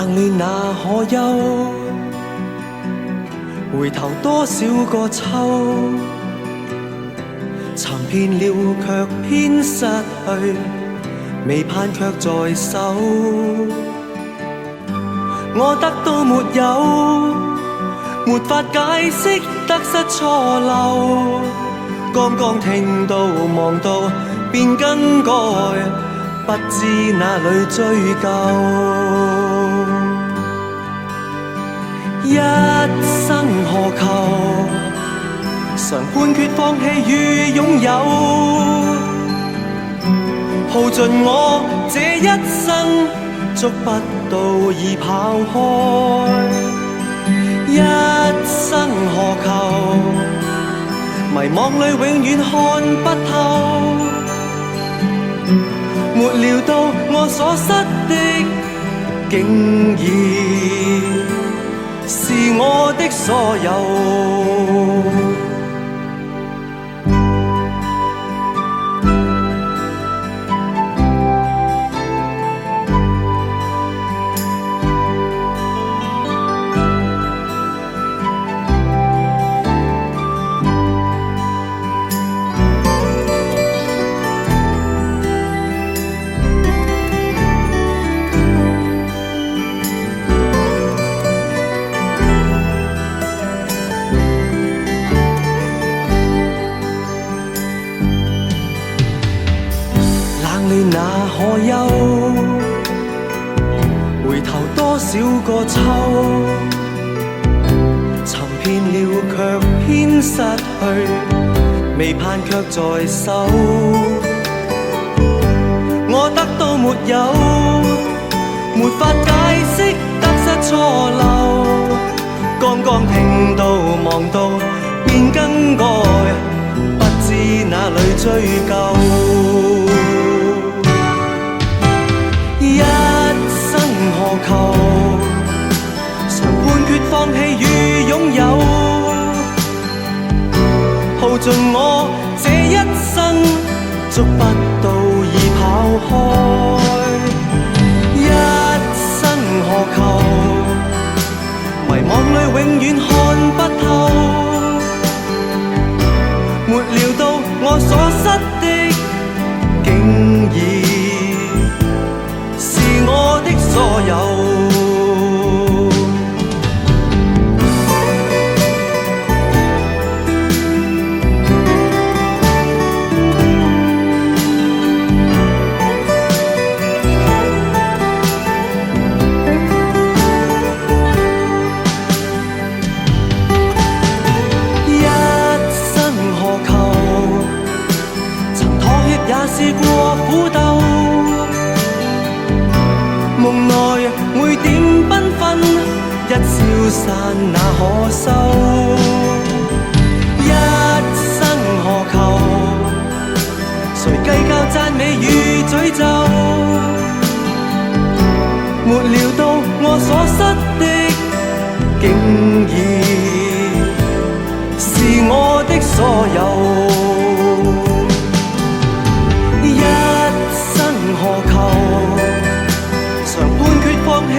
冷暖那可休？回頭多少個秋，尋遍了卻偏失去，未盼卻在手。我得到沒有，沒法解釋得失錯漏。剛剛聽到望到便更改，不知哪裏追究。一生何求？常判決放棄與擁有，耗盡我這一生，捉不到已跑開。一生何求？迷惘裏永遠看不透，沒料到我所失的，竟然是我的所有。那可休？回頭多少個秋，尋遍了卻偏失去，未盼卻在手。我得到沒有，沒法解釋得失錯漏。剛剛聽到望到便更改，不知哪裏追究。一生何求？常判決放棄與擁有，耗盡我這一生，捉不到已跑開。一生何求？迷惘裏永遠看不透，沒料到我所失的，竟然我的所有。一生何求？曾妥協也試過苦鬥，夢內每點繽紛，一消散那可收？一生何求？誰計較讚美與詛咒？沒料到我所失的，竟然是我的所有。一生何求？常判決放棄。